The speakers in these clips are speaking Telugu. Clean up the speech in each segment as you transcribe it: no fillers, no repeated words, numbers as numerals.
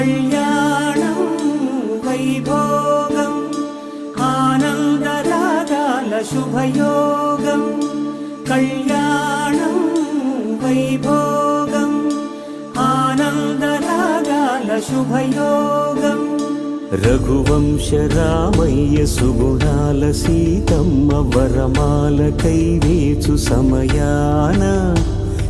కళ్యాణం వైభోగం ఆనందరాగాల శుభయోగం. కళ్యాణం వైభోగం ఆనందరాగాల శుభయోగం. రఘువంశ రామయ్య సుగుణాల సీతమ్మ వరమాల కైవేచు సమయాన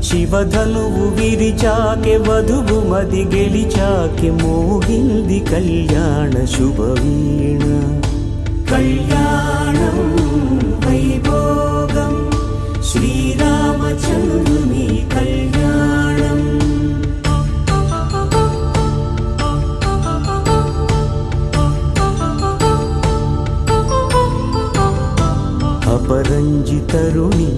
శివధనువు విరిచాకె వధువు మది గెలిచాకె మోగింది కళ్యాణ శుభవీణ. కళ్యాణం వైభోగం శ్రీరామచంద్రుని కళ్యాణం. అపరంజి తరుణి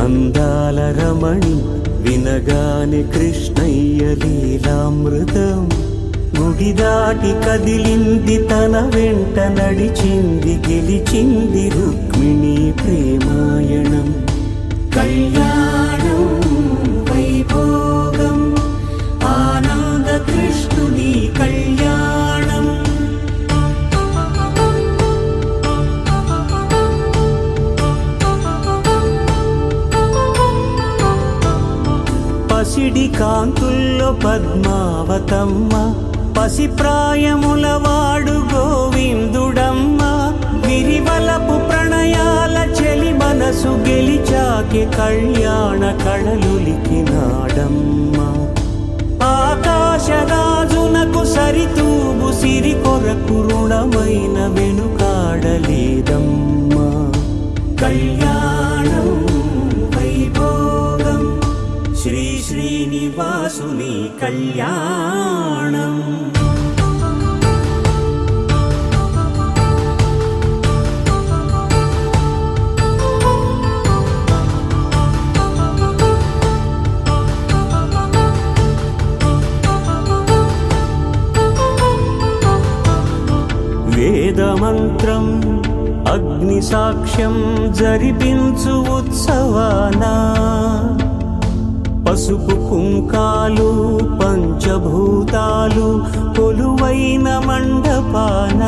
అందాల రమణి వినగానే కృష్ణయ్య లీలామృతం. గుడి దాటి కదిలింది తన వెంట నడిచింది గెలిచింది రుక్మిణి ప్రేమాయణం. కళ్యాణం వైభోగం ఆనంద కృష్ణుని కళ్యాణం. పసిడి కాంతుల్లో పద్మావతమ్మ పసిప్రాయముల వాడు గోవిందుడమ్మ. విరివలపు ప్రణయాల చెలి మనసు గెలిచాకె కళ్యాణ కళలులికినాడమ్మ. ఆకాశరాజునకు సరితూగు సిరి కొరకు రుణమైన వెనుకాడలేదమ్మ. కళ్యాణం వైభోగం శ్రీ శ్రీనివాసుని కళ్యాణం. వేదమంత్రం అగ్ని సాక్ష్యం జరిపించు ఉత్సవానా. పసుపు కుంకాలు పంచభూతాలు కొలువైన మండపాన.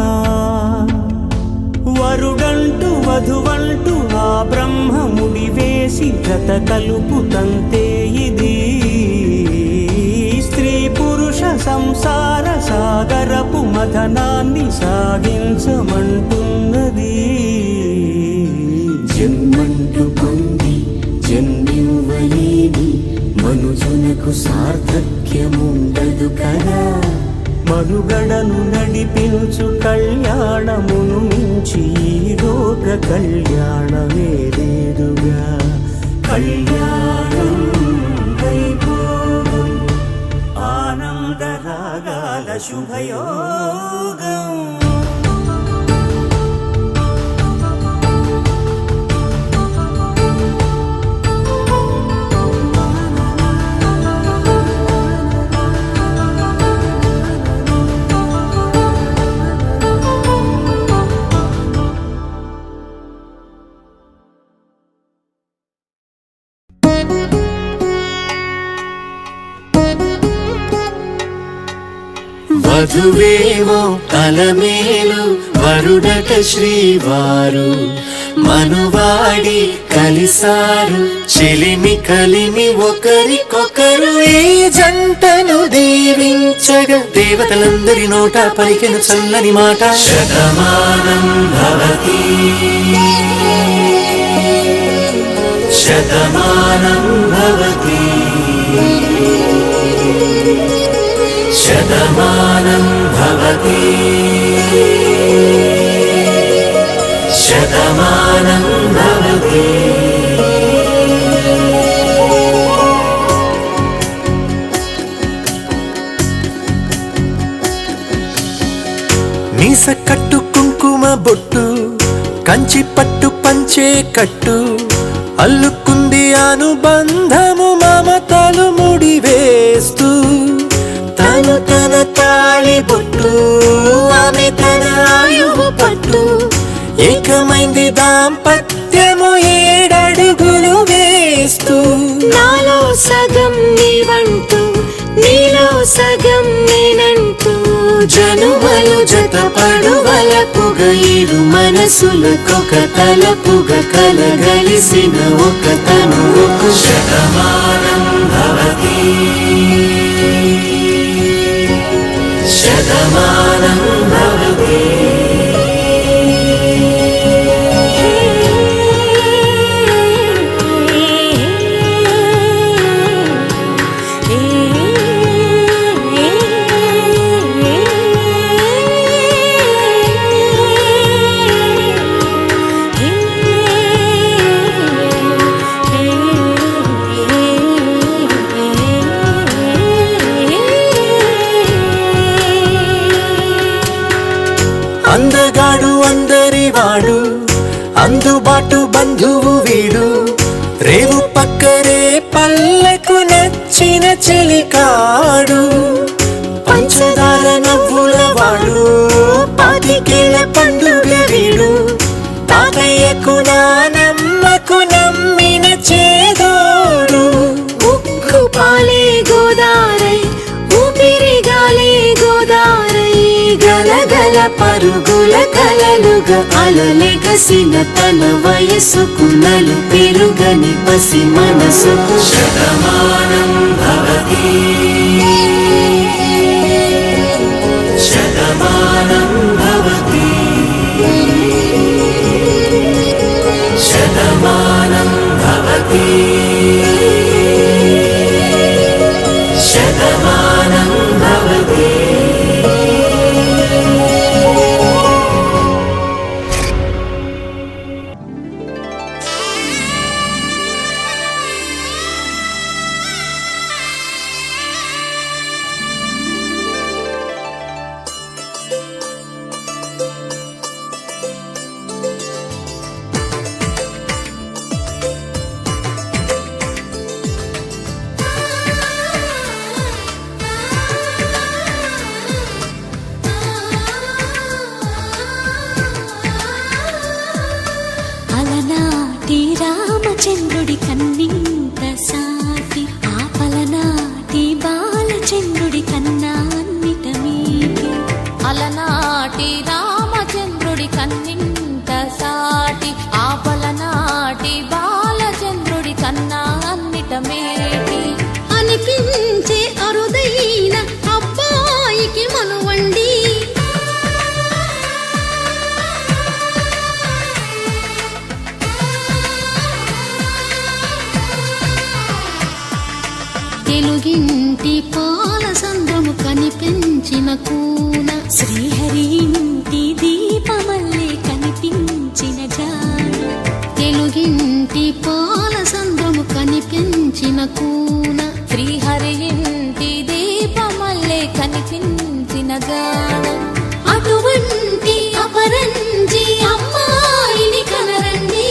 వరుడంటూ వధువంటూ ఆ బ్రహ్మముడి వేసి జత కలుపుతంతే ఇది. స్త్రీ పురుష సంసార సాగరపు మథనాన్ని సాగించమంటున్నది. జన్మంటూ పొంది జన్మివ్వలేని మనుజునకు సార్థక్యముండదు కదా. మనుగడను నడిపించు కళ్యాణమును మించి ఈ లోక కళ్యాణమే లేదుగా. కళ్యాణం వైభోగం ఆనందరాగాల శుభయోగం. వధువేమో అలమేలు వరుడట శ్రీవారు. మనువాడి కలిసారు చెలిమి కలిమి ఒకరికొకరు. ఈ జంటను దీవించగా దేవతలందరి నోట పలికెను చల్లని మాట. శతమానం భవతి శతమానం భవతి శతమానం భవతి శతమానం భవతి. మీస కట్టు కుంకుమ బొట్టు కంచి పట్టు పంచే కట్టు అల్లుకుంది అనుబంధము మమతలు ముడివేస్తూ. తను తన తాళి బొట్టు ఆమె తన ఆయువు పట్టు. ఏకమైంది దాంపత్యము 7 అడుగులు వేస్తూ. నాలో సగం నీవంటూ నీలో సగం నేనంటూ జతపడువలపుగ ఇరు మనసులకొక తలపుగ కలగలిసిన ఒక తనువుకు శతమానం భవతి శతమానం భవతి అందగాడు అందరివాడు అందుబాటు బంధువు వీడు రేవు పక్కరే పల్లెకు నచ్చిన చెలికాడు పంచదార నవ్వుల వాడు పాతికేళ్ల పండుగ వీడు తాతయ్యకు నానమ్మకు నమ్మిన చేదోడు ఉక్కు పాలే గోదారై ఊపిరి గాలే గోదారై గలగల పరుగుల కలలుగా అలలెగసిన తన వయసుకు నలు పెరుగని పసి మనసుకు శతమానం భవతి శతమానం భవతి శతమానం భవతి శతమానం భవతి. అలనాటి రామచంద్రుడి కన్నింత సాటి ఆపలనాటి బాలచంద్రుడి కన్నా అన్నిట మీటి అలనాటి రామచంద్రుడి కన్నింత సాటి ఆపలనాటి బాలచంద్రుడి కన్నా అన్నిట మేటి అనిపించే అరుదైన అబ్బాయికి మనువండి తెలుగింటి పాల సంద్రము కనిపించిన కూన శ్రీహరి ఇంటి దీపమల్లే కనిపించిన జాడ తెలుగింటి పాల సంద్రము కనిపించిన కూన శ్రీహరి ఇంటి దీపమల్లే కనిపించిన గాన అటువంటి అపరంజి అమ్మాయిని కనరండి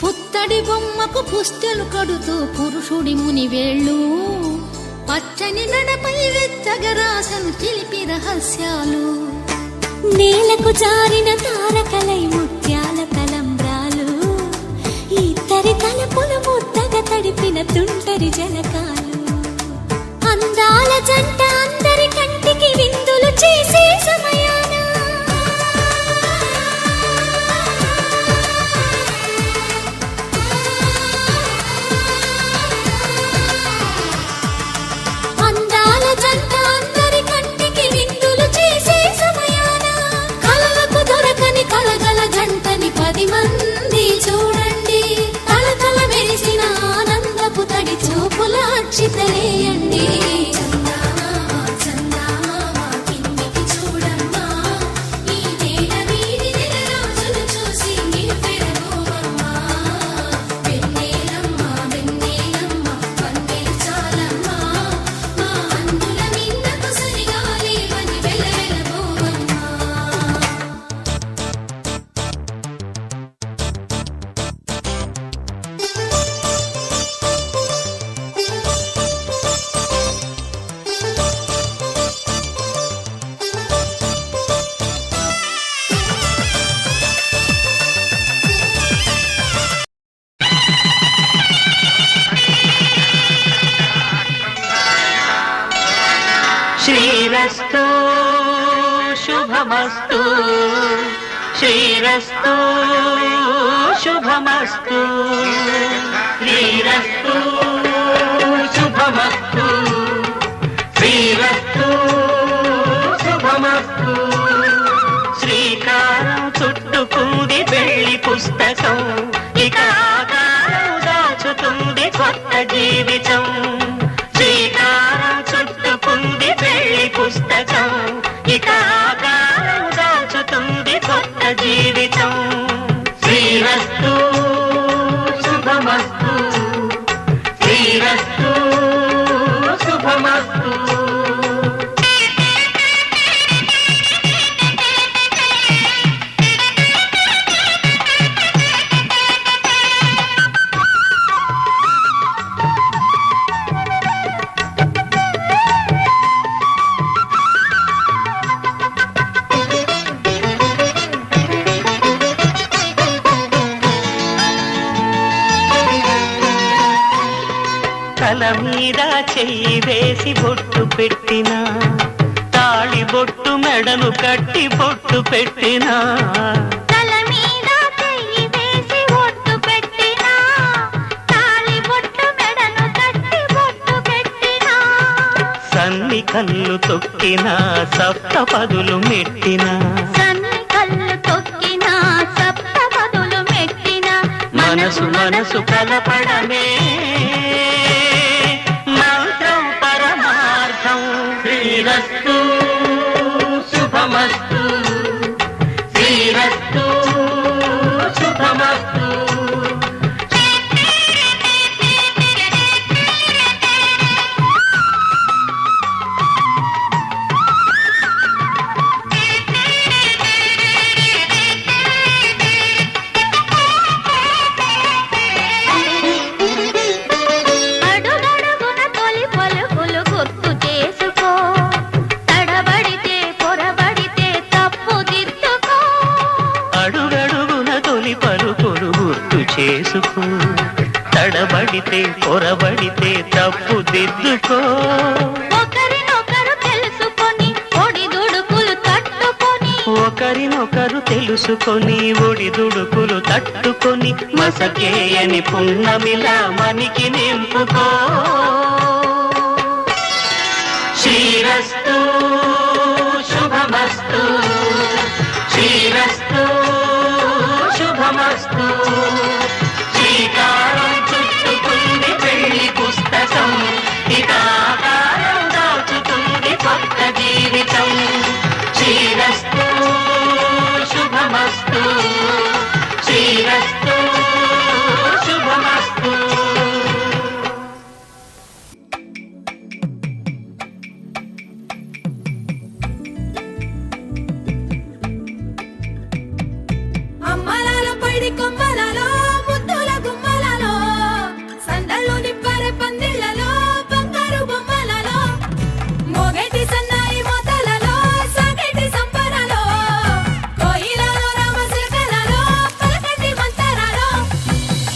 పుత్తడి బొమ్మకు పుస్తెలు కడుతూ పురుషుడి ముని వేళ్ళు పచ్చని నడపై వెచ్చగరాసను చిలిపి రహస్యాలు నేలకు జారిన తారకలై ముత్యాల తలంబ్రాలు ఇద్దరి తలపులు ముద్దగా తడిపిన తుంటరి జలకాలు అందాల జంట అందరి కంటికి విందులు చేసే సమయాన అందాల జంట అందరి కంటికి విందులు చేసే సమయాన శ్రీరస్తు శుభమస్తు శ్రీరస్తు శుభమస్తు శ్రీరస్తు శుభమస్తు శ్రీరస్తు శుభమస్తు శ్రీకారం చుట్టుకుంది పెళ్లి పుస్తకం ఇక ఆకారం దాచుతుంది కొత్త జీవితం శ్రీకారం చుట్టుకుంది పెళ్లి పుస్తకం ఇక ఆకారం దాచుతుంది కొత్త జీవితం శ్రీరస్తు శుభమస్తు శ్రీరస్తు శుభమస్తు తల మీద చెయ్యి వేసి బొట్టు పెట్టినా తాళి బొట్టు మెడను కట్టి బొట్టు పెట్టినా తల మీద చెయ్యి వేసి బొట్టు పెట్టినా తాళి బొట్టు మెడను కట్టి బొట్టు పెట్టినా సన్ని కళ్ళు తొక్కినా సప్త పదులు మెట్టినా సన్ని కళ్ళు తొక్కినా సప్త పదులు మెట్టినా మనసు మనసు కలపడమే మంత్రం పరమార్థం శ్రీరస్తు శుభమస్తు శ్రీరస్తు శుభమస్తు అడుగడుగున తొలి పలుకులు గుర్తు చేసుకో తడబడితే పొరబడితే తప్పు దిద్దుకో అడుగడుగున తొలి పలుకులు గుర్తు చేసుకో తడబడితే పొరబడితే తప్పు దిద్దుకో ఒకరినొకరు తెలుసుకొని ఒడిదుడుకులు తట్టుకొని ఒకరినొకరు తెలుసుకొని ఒడిదుడుకులు తట్టుకొని మసకేయని పున్నమిలా మనికి నింపుకో శ్రీరస్తు శుభమస్తు శ్రీరస్తు శుభమస్తు శ్రీకారం చుట్టుకుంది పెళ్లి పుస్తకం ఇక ఆకారం దాచుతుంది కొత్త జీవితం శ్రీరస్తు శుభమస్తు శ్రీరస్తు శుభమస్తు అమ్మలాలో పైడి కొమ్మలలో ముద్దుల గుమ్మలలో సందళ్ళు నిప్పరె పందిళ్లలో బంగారు బొమ్మలలో మోగేటి సన్నాయి మోతలలో సాగేటి సంబరాలో కోయిలలో రామశిల్కలలో పలకటి మంతరాలో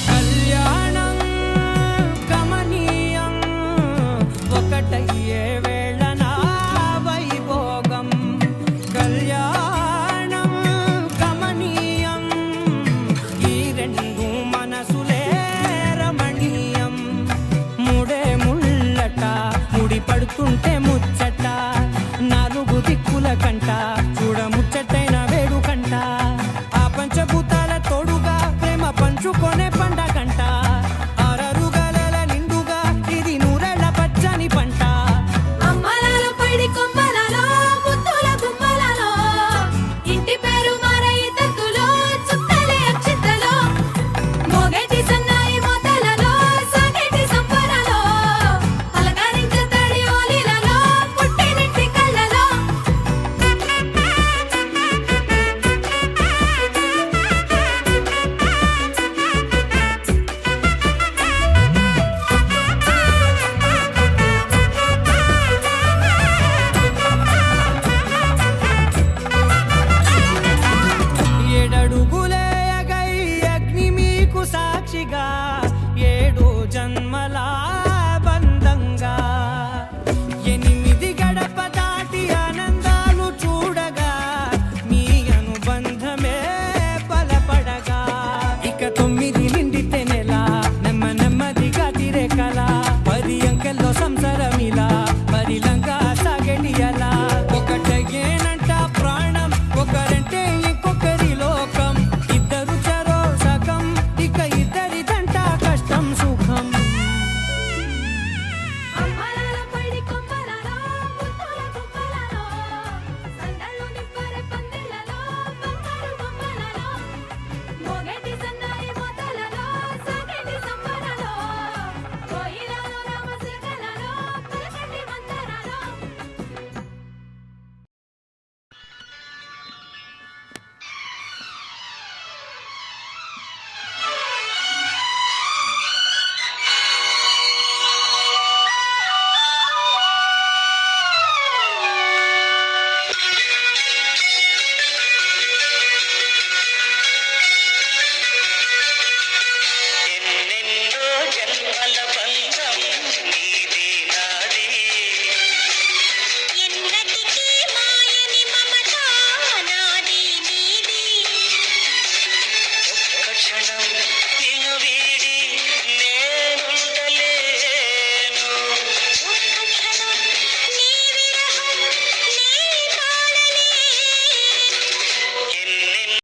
కళ్యాణం గమనీయం ఒకటయ్యే వేళన వైభోగం కళ్యాణం గమనీయం ఈ రెండు మనసులే రమణీయం ముడే ముళ్ళట ముడి పడుతుంటే